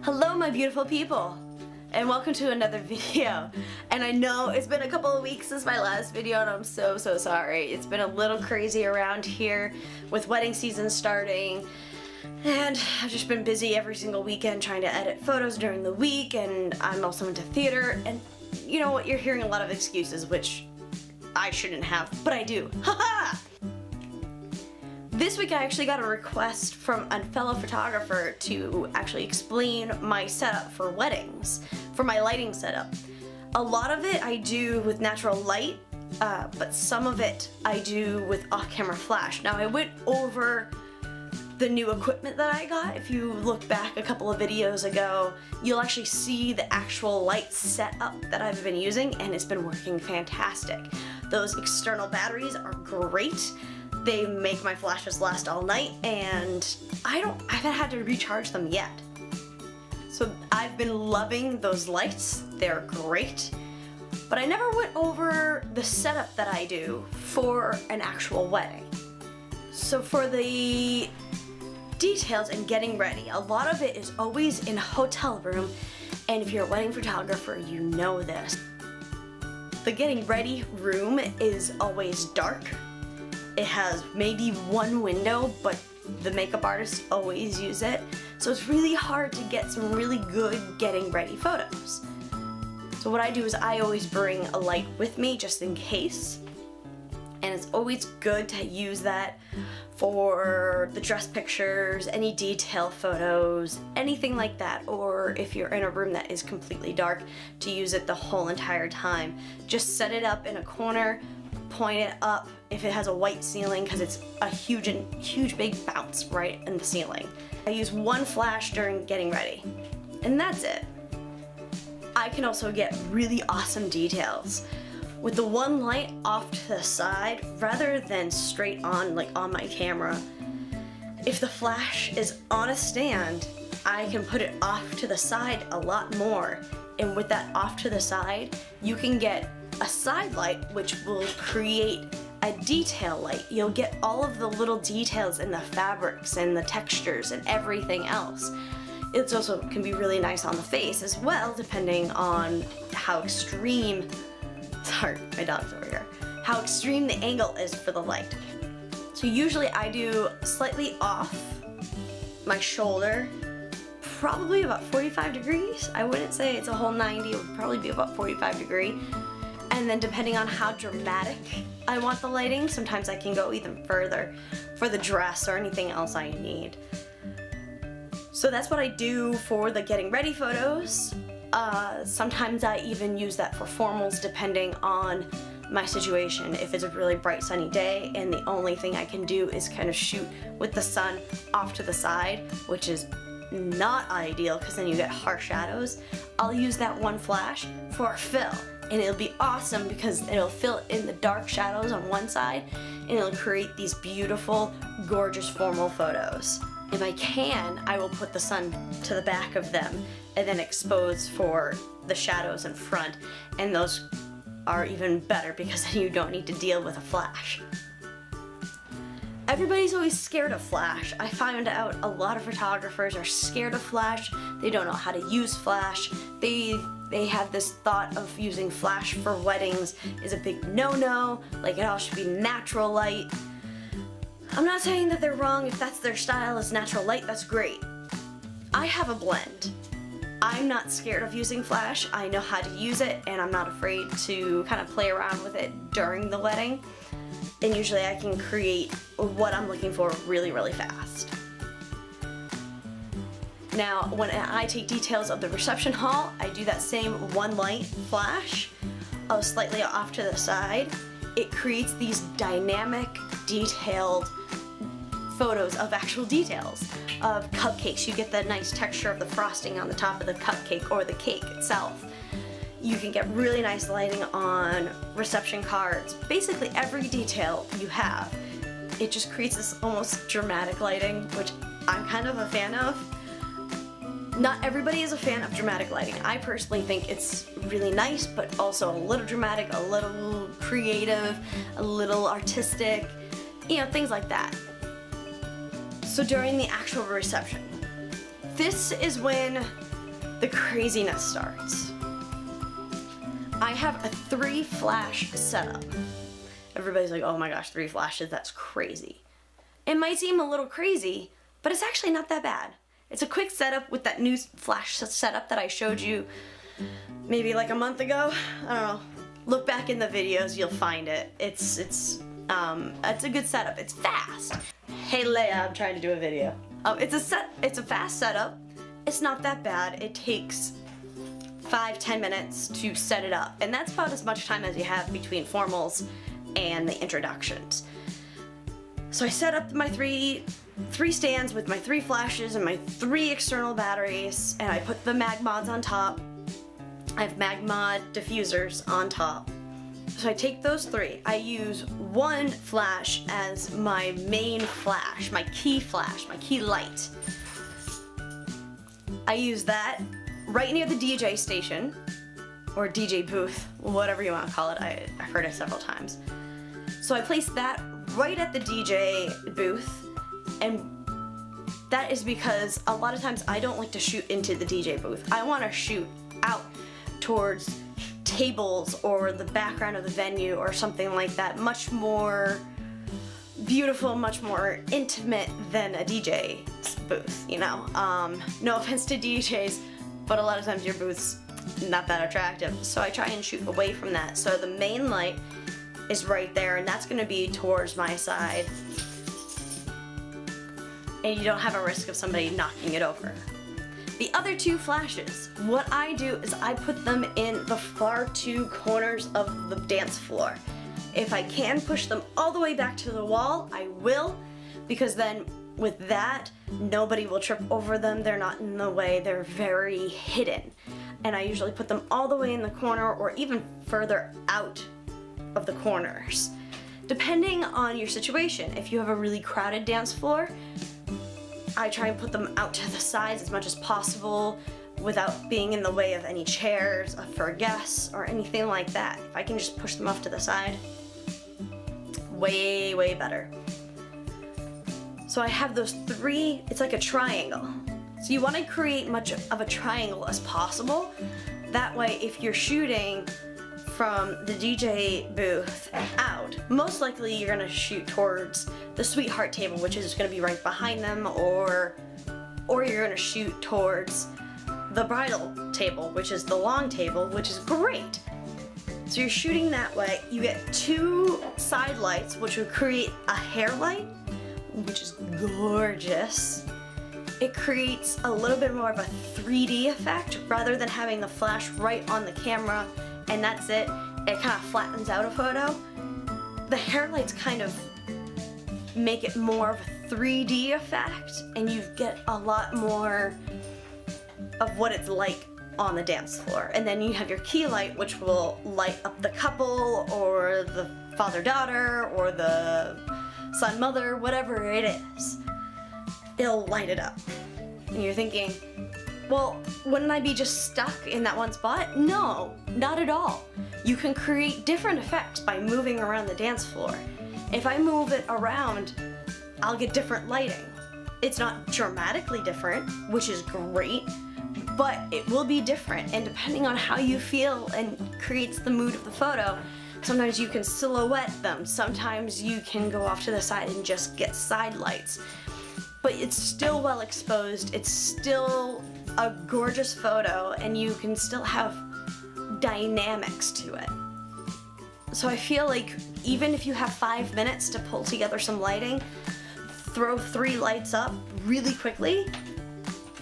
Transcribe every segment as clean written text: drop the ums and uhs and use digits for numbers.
Hello my beautiful people, and welcome to another video. And I know it's been a couple of weeks since my last video and I'm so sorry. It's been a little crazy around here with wedding season starting, and I've just been busy every single weekend trying to edit photos during the week, and I'm also into theater, and you know what, you're hearing a lot of excuses, which I shouldn't have, but I do. Haha! This week I actually got a request from a fellow photographer to actually explain my setup for weddings, for my lighting setup. A lot of it I do with natural light, but some of it I do with off-camera flash. Now I went over the new equipment that I got. If you look back a couple of videos ago, you'll actually see the actual light setup that I've been using, and it's been working fantastic. Those external batteries are great. They make my flashes last all night, and I haven't had to recharge them yet. So I've been loving those lights. They're great. But I never went over the setup that I do for an actual wedding. So for the details and getting ready, a lot of it is always in a hotel room, and if you're a wedding photographer, you know this. The getting ready room is always dark. It has maybe one window, but the makeup artists always use it. So it's really hard to get some really good getting ready photos. So what I do is I always bring a light with me just in case. And it's always good to use that for the dress pictures, any detail photos, anything like that. Or if you're in a room that is completely dark, to use it the whole entire time. Just set it up in a corner, point it up if it has a white ceiling, because it's a huge big bounce right in the ceiling. I use one flash during getting ready, and that's it. I can also get really awesome details with the one light off to the side rather than straight on, like on my camera. If the flash is on a stand, I can put it off to the side a lot more, and with that off to the side, you can get a side light which will create a detail light. You'll get all of the little details in the fabrics and the textures and everything else. It also can be really nice on the face as well, depending on how extreme, sorry, my dog's over here, how extreme the angle is for the light. So usually I do slightly off my shoulder, probably about 45 degrees. I wouldn't say it's a whole 90, it would probably be about 45 degrees. And then depending on how dramatic I want the lighting, sometimes I can go even further for the dress or anything else I need. So that's what I do for the getting ready photos. Sometimes I even use that for formals depending on my situation. If it's a really bright sunny day and the only thing I can do is kind of shoot with the sun off to the side, which is not ideal because then you get harsh shadows, I'll use that one flash for a fill. And it'll be awesome because it'll fill in the dark shadows on one side, and it'll create these beautiful, gorgeous formal photos. If I can, I will put the sun to the back of them and then expose for the shadows in front, and those are even better because then you don't need to deal with a flash. Everybody's always scared of flash. I found out a lot of photographers are scared of flash. They don't know how to use flash. They have this thought of using flash for weddings is a big no-no, like it all should be natural light. I'm not saying that they're wrong. If that's their style is natural light, that's great. I have a blend. I'm not scared of using flash. I know how to use it, and I'm not afraid to kind of play around with it during the wedding. And usually I can create what I'm looking for really fast. Now, when I take details of the reception hall, I do that same one light flash, slightly off to the side. It creates these dynamic, detailed photos of actual details of cupcakes. You get the nice texture of the frosting on the top of the cupcake or the cake itself. You can get really nice lighting on reception cards. Basically every detail you have. It just creates this almost dramatic lighting, which I'm kind of a fan of. Not everybody is a fan of dramatic lighting. I personally think it's really nice, but also a little dramatic, a little creative, a little artistic, you know, things like that. So during the actual reception, this is when the craziness starts. I have a 3 flash setup. Everybody's like, oh my gosh, 3 flashes, that's crazy. It might seem a little crazy, but it's actually not that bad. It's a quick setup with that new flash setup that I showed you maybe like a month ago. I don't know. Look back in the videos, you'll find it. It's a good setup. It's fast. Hey Leia, I'm trying to do a video. It's a fast setup. It's not that bad. It takes 5-10 minutes to set it up, and that's about as much time as you have between formals and the introductions. So I set up my three stands with my 3 flashes and my 3 external batteries, and I put the MagMods on top. I have MagMod diffusers on top. So I take those 3. I use 1 flash as my main flash, my key light. I use that right near the DJ station, or DJ booth, whatever you want to call it. I've heard it several times. So I place that right at the DJ booth, and that is because a lot of times I don't like to shoot into the DJ booth. I want to shoot out towards tables or the background of the venue or something like that. Much more beautiful, much more intimate than a DJ booth, you know? No offense to DJs, but a lot of times your booth's not that attractive. So I try and shoot away from that. So the main light is right there, and that's gonna be towards my side. And you don't have a risk of somebody knocking it over. The other 2 flashes, what I do is I put them in the far 2 corners of the dance floor. If I can push them all the way back to the wall, I will, because then with that, nobody will trip over them. They're not in the way, they're very hidden. And I usually put them all the way in the corner or even further out of the corners. Depending on your situation, if you have a really crowded dance floor, I try and put them out to the sides as much as possible without being in the way of any chairs for guests or anything like that. If I can just push them off to the side, way, way better. So I have those 3, it's like a triangle. So you want to create much of a triangle as possible. That way, if you're shooting from the DJ booth out, most likely you're gonna shoot towards the sweetheart table, which is gonna be right behind them, or you're gonna shoot towards the bridal table, which is the long table, which is great. So you're shooting that way. You get 2 side lights, which would create a hair light, which is gorgeous. It creates a little bit more of a 3D effect rather than having the flash right on the camera and that's it. It kind of flattens out a photo. The hair lights kind of make it more of a 3D effect, and you get a lot more of what it's like on the dance floor. And then you have your key light, which will light up the couple or the father-daughter or the son-mother, whatever it is. It'll light it up. And you're thinking, well, wouldn't I be just stuck in that one spot? No, not at all. You can create different effects by moving around the dance floor. If I move it around, I'll get different lighting. It's not dramatically different, which is great, but it will be different, and depending on how you feel and creates the mood of the photo, sometimes you can silhouette them, sometimes you can go off to the side and just get side lights. But it's still well exposed, it's still a gorgeous photo, and you can still have dynamics to it. So I feel like even if you have 5 minutes to pull together some lighting, throw 3 lights up really quickly,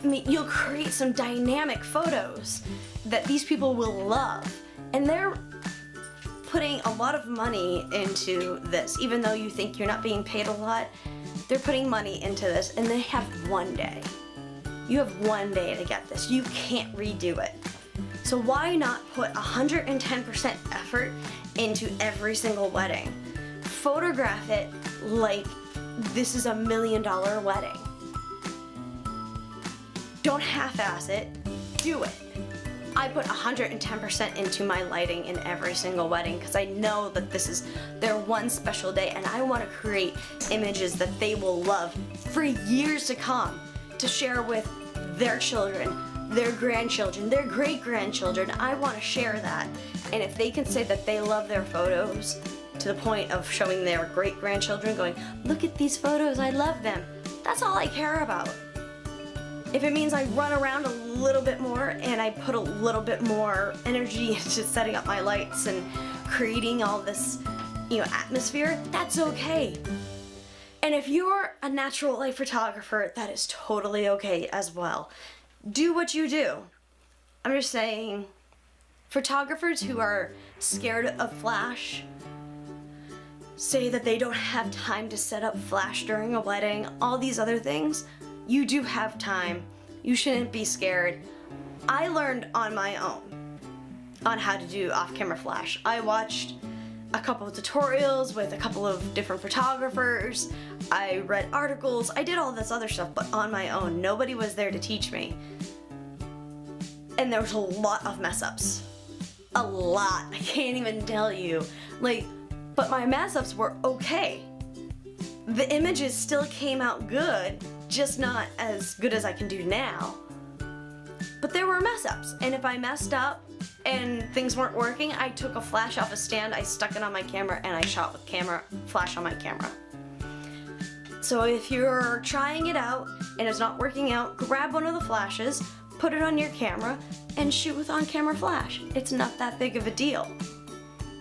I mean, you'll create some dynamic photos that these people will love. And they're putting a lot of money into this, even though you think you're not being paid a lot. They're putting money into this, and they have 1 day. You have 1 day to get this. You can't redo it. So why not put 110% effort into every single wedding? Photograph it like this is $1 million wedding. Don't half-ass it, do it. I put 110% into my lighting in every single wedding because I know that this is their one special day, and I want to create images that they will love for years to come, to share with their children, their grandchildren, their great-grandchildren. I want to share that. And if they can say that they love their photos to the point of showing their great-grandchildren, going, look at these photos, I love them. That's all I care about. If it means I run around a little bit more and I put a little bit more energy into setting up my lights and creating all this, atmosphere, that's okay. And if you're a natural light photographer, that is totally okay as well. Do what you do. I'm just saying, photographers who are scared of flash, say that they don't have time to set up flash during a wedding, all these other things, you do have time. You shouldn't be scared. I learned on my own on how to do off-camera flash. I watched a couple of tutorials with a couple of different photographers. I read articles. I did all this other stuff, but on my own. Nobody was there to teach me. And there was a lot of mess-ups. A lot. I can't even tell you. But my mess-ups were okay. The images still came out good, just not as good as I can do now. But there were mess-ups, and if I messed up and things weren't working, I took a flash off a stand, I stuck it on my camera, and I shot with flash on my camera. So if you're trying it out and it's not working out, grab one of the flashes, put it on your camera, and shoot with on-camera flash. It's not that big of a deal.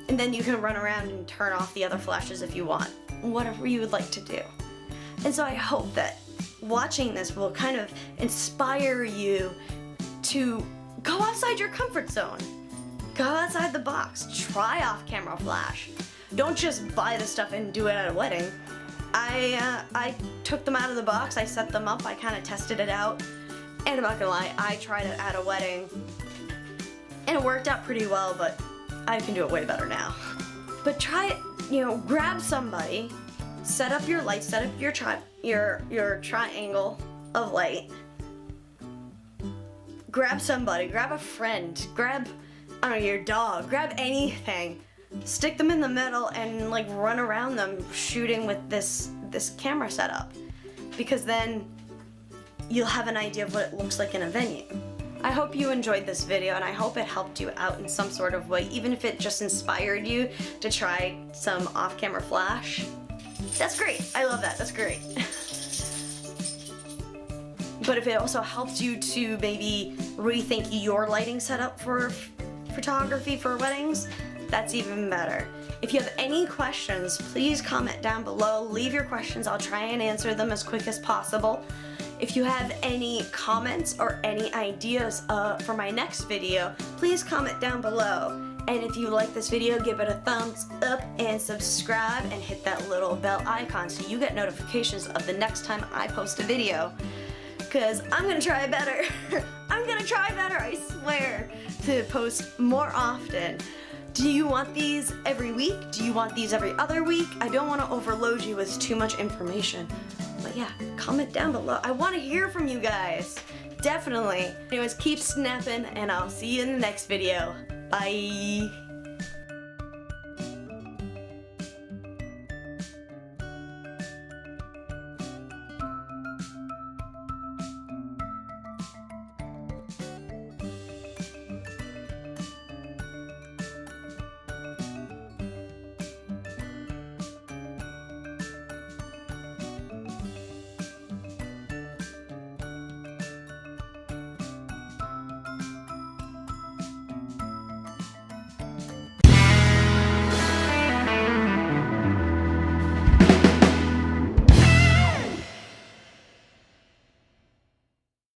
And then you can run around and turn off the other flashes if you want. Whatever you would like to do. And so I hope that watching this will kind of inspire you to go outside your comfort zone. Go outside the box. Try off-camera flash. Don't just buy the stuff and do it at a wedding. I took them out of the box, I set them up, I kind of tested it out, and I'm not gonna lie, I tried it at a wedding, and it worked out pretty well, but I can do it way better now. But try it, grab somebody, set up your light, set up your triangle of light. Grab somebody, grab a friend, grab, your dog, grab anything. Stick them in the middle and run around them shooting with this camera setup. Because then you'll have an idea of what it looks like in a venue. I hope you enjoyed this video and I hope it helped you out in some sort of way, even if it just inspired you to try some off-camera flash. That's great. I love that. That's great. But if it also helped you to maybe rethink your lighting setup for photography for weddings, that's even better. If you have any questions, please comment down below. Leave your questions. I'll try and answer them as quick as possible. If you have any comments or any ideas for my next video, please comment down below. And if you like this video, give it a thumbs up and subscribe and hit that little bell icon so you get notifications of the next time I post a video. Because I'm gonna try better. I'm gonna try better, I swear, to post more often. Do you want these every week? Do you want these every other week? I don't want to overload you with too much information. But yeah, comment down below. I want to hear from you guys. Definitely. Anyways, keep snapping and I'll see you in the next video. Bye.